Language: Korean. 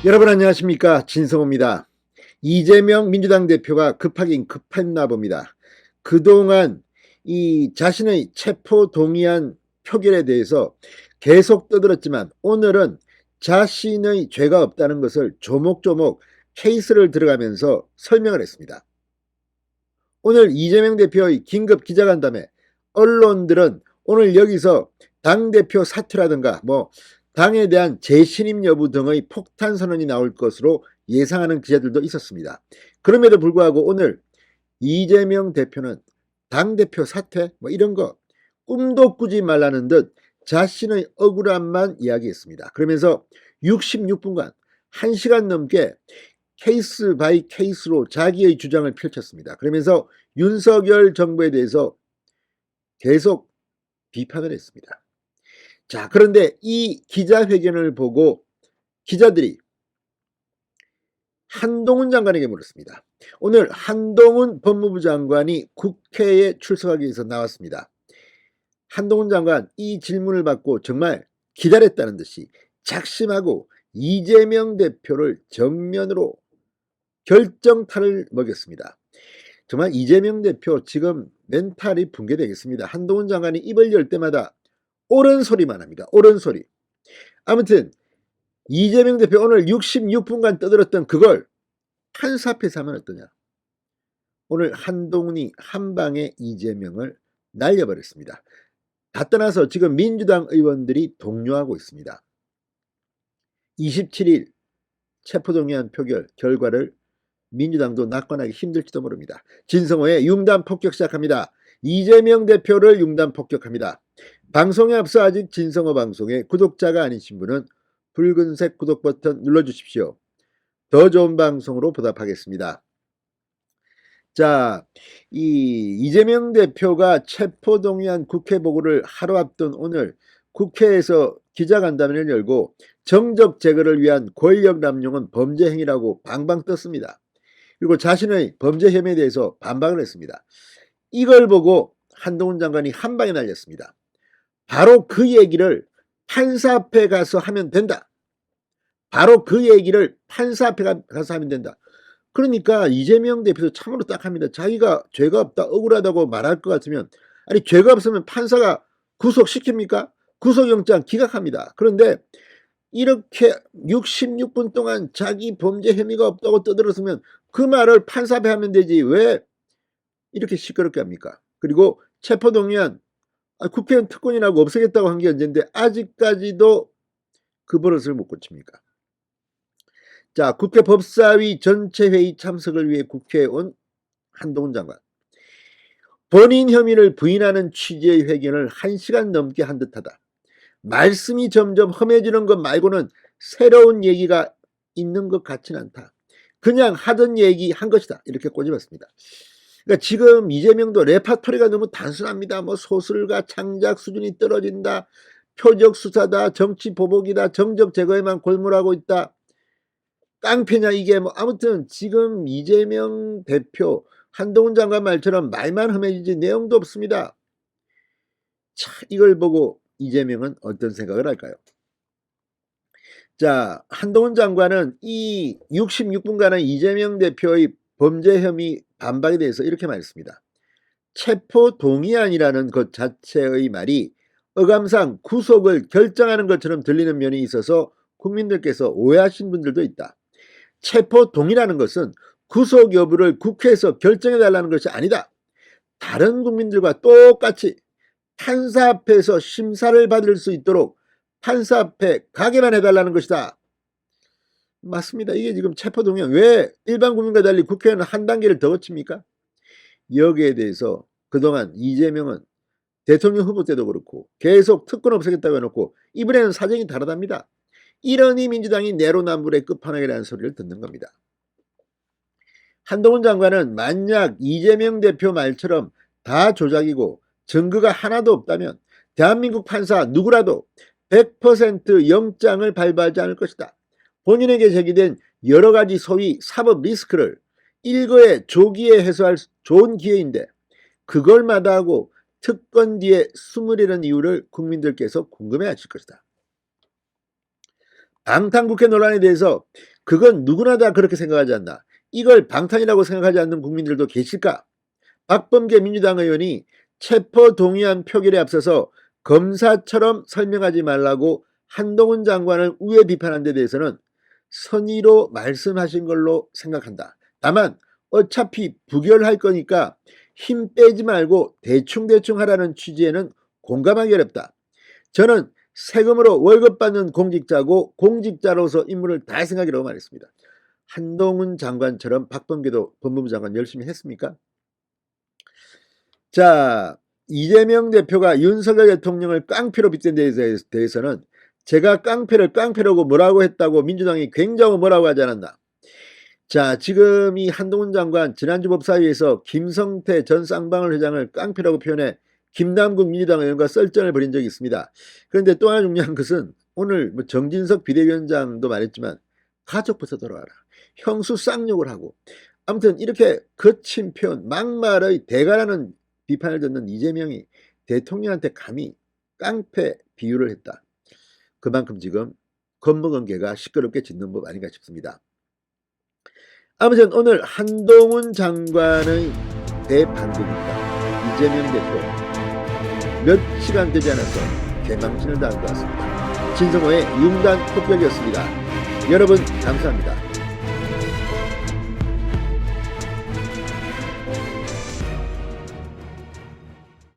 여러분 안녕하십니까, 진성호입니다. 이재명 민주당 대표가 급하긴 급했나 봅니다. 그동안 이 자신의 체포 동의안 표결에 대해서 계속 떠들었지만 오늘은 자신의 죄가 없다는 것을 조목조목 케이스를 들어가면서 설명을 했습니다. 오늘 이재명 대표의 긴급 기자간담회, 언론들은 오늘 여기서 당대표 사퇴라든가 당에 대한 재신임 여부 등의 폭탄 선언이 나올 것으로 예상하는 기자들도 있었습니다. 그럼에도 불구하고 오늘 이재명 대표는 당대표 사퇴 이런 거 꿈도 꾸지 말라는 듯 자신의 억울함만 이야기했습니다. 그러면서 66분간 1시간 넘게 케이스 바이 케이스로 자기의 주장을 펼쳤습니다. 그러면서 윤석열 정부에 대해서 계속 비판을 했습니다. 자, 그런데 이 기자회견을 보고 기자들이 한동훈 장관에게 물었습니다. 오늘 한동훈 법무부 장관이 국회에 출석하기 위해서 나왔습니다. 한동훈 장관 이 질문을 받고 정말 기다렸다는 듯이 작심하고 이재명 대표를 정면으로 결정타를 먹였습니다. 정말 이재명 대표 지금 멘탈이 붕괴되겠습니다. 한동훈 장관이 입을 열 때마다 옳은 소리만 합니다. 옳은 소리. 아무튼 이재명 대표 오늘 66분간 떠들었던 그걸 판사 앞에서 하면 어떠냐. 오늘 한동훈이 한방에 이재명을 날려버렸습니다. 다 떠나서 지금 민주당 의원들이 독려하고 있습니다. 27일 체포동의안 표결 결과를 민주당도 낙관하기 힘들지도 모릅니다. 진성호의 융단 폭격 시작합니다. 이재명 대표를 융단 폭격합니다. 방송에 앞서 아직 진성호 방송에 구독자가 아니신 분은 붉은색 구독 버튼 눌러주십시오. 더 좋은 방송으로 보답하겠습니다. 자, 이재명 대표가 체포동의안 국회 보고를 하루 앞둔 오늘 국회에서 기자간담회를 열고 정적 제거를 위한 권력 남용은 범죄 행위라고 방방 떴습니다. 그리고 자신의 범죄 혐의에 대해서 반박을 했습니다. 이걸 보고 한동훈 장관이 한 방에 날렸습니다. 바로 그 얘기를 판사 앞에 가서 하면 된다. 바로 그 얘기를 판사 앞에 가서 하면 된다. 그러니까 이재명 대표도 참으로 딱합니다. 자기가 죄가 없다, 억울하다고 말할 것 같으면, 아니 죄가 없으면 판사가 구속시킵니까? 구속영장 기각합니다. 그런데 이렇게 66분 동안 자기 범죄 혐의가 없다고 떠들었으면 그 말을 판사 앞에 하면 되지 왜 이렇게 시끄럽게 합니까? 그리고 체포동의안 국회의원 특권이라고 없애겠다고 한 게 언젠데 아직까지도 그 버릇을 못 고칩니까? 자, 국회 법사위 전체 회의 참석을 위해 국회에 온 한동훈 장관. 본인 혐의를 부인하는 취지의 회견을 1시간 넘게 한 듯하다. 말씀이 점점 험해지는 것 말고는 새로운 얘기가 있는 것 같지는 않다. 그냥 하던 얘기 한 것이다. 이렇게 꼬집었습니다. 그러니까 지금 이재명도 레파토리가 너무 단순합니다. 소설가 창작 수준이 떨어진다. 표적 수사다. 정치 보복이다. 정적 제거에만 골몰하고 있다. 깡패냐 이게 아무튼 지금 이재명 대표 한동훈 장관 말처럼 말만 험해지지 내용도 없습니다. 자, 이걸 보고 이재명은 어떤 생각을 할까요? 자, 한동훈 장관은 이 66분간의 이재명 대표의 범죄 혐의 반박에 대해서 이렇게 말했습니다. 체포 동의안이라는 것 자체의 말이 어감상 구속을 결정하는 것처럼 들리는 면이 있어서 국민들께서 오해하신 분들도 있다. 체포 동의라는 것은 구속 여부를 국회에서 결정해달라는 것이 아니다. 다른 국민들과 똑같이 판사 앞에서 심사를 받을 수 있도록 판사 앞에 가게만 해달라는 것이다. 맞습니다. 이게 지금 체포동의안 왜 일반 국민과 달리 국회의원은 한 단계를 더 거칩니까? 여기에 대해서 그동안 이재명은 대통령 후보 때도 그렇고 계속 특권 없애겠다고 해놓고 이번에는 사정이 다르답니다. 이러니 민주당이 내로남불의 끝판왕이라는 소리를 듣는 겁니다. 한동훈 장관은 만약 이재명 대표 말처럼 다 조작이고 증거가 하나도 없다면 대한민국 판사 누구라도 100% 영장을 발부하지 않을 것이다. 본인에게 제기된 여러 가지 소위 사법 리스크를 일거에 조기에 해소할 좋은 기회인데 그걸 마다하고 특권 뒤에 숨으려는 이유를 국민들께서 궁금해하실 것이다. 방탄국회 논란에 대해서 그건 누구나 다 그렇게 생각하지 않나. 이걸 방탄이라고 생각하지 않는 국민들도 계실까? 박범계 민주당 의원이 체포동의안 표결에 앞서서 검사처럼 설명하지 말라고 한동훈 장관을 우회 비판한 데 대해서는 선의로 말씀하신 걸로 생각한다. 다만 어차피 부결할 거니까 힘 빼지 말고 대충대충 하라는 취지에는 공감하기 어렵다. 저는 세금으로 월급 받는 공직자고 공직자로서 임무를 다할 생각이라고 말했습니다. 한동훈 장관처럼 박범계도 법무부 장관 열심히 했습니까? 자, 이재명 대표가 윤석열 대통령을 깡패로 빗댄 데 대해서는 제가 깡패를 깡패라고 뭐라고 했다고 민주당이 굉장히 뭐라고 하지 않았나. 자, 지금 이 한동훈 장관 지난주 법사위에서 김성태 전 쌍방울 회장을 깡패라고 표현해 김남국 민주당 의원과 썰전을 벌인 적이 있습니다. 그런데 또 하나 중요한 것은 오늘 뭐 정진석 비대위원장도 말했지만 가족부터 돌아와라. 형수 쌍욕을 하고 아무튼 이렇게 거친 표현 막말의 대가라는 비판을 듣는 이재명이 대통령한테 감히 깡패 비유를 했다. 그만큼 지금 겁먹은 개가 시끄럽게 짖는 법 아닌가 싶습니다. 아무튼 오늘 한동훈 장관의 대반격입니다. 이재명 대표 몇 시간 되지 않아서 개망신을 당한 것 같습니다. 진성호의 융단 폭격이었습니다. 여러분 감사합니다.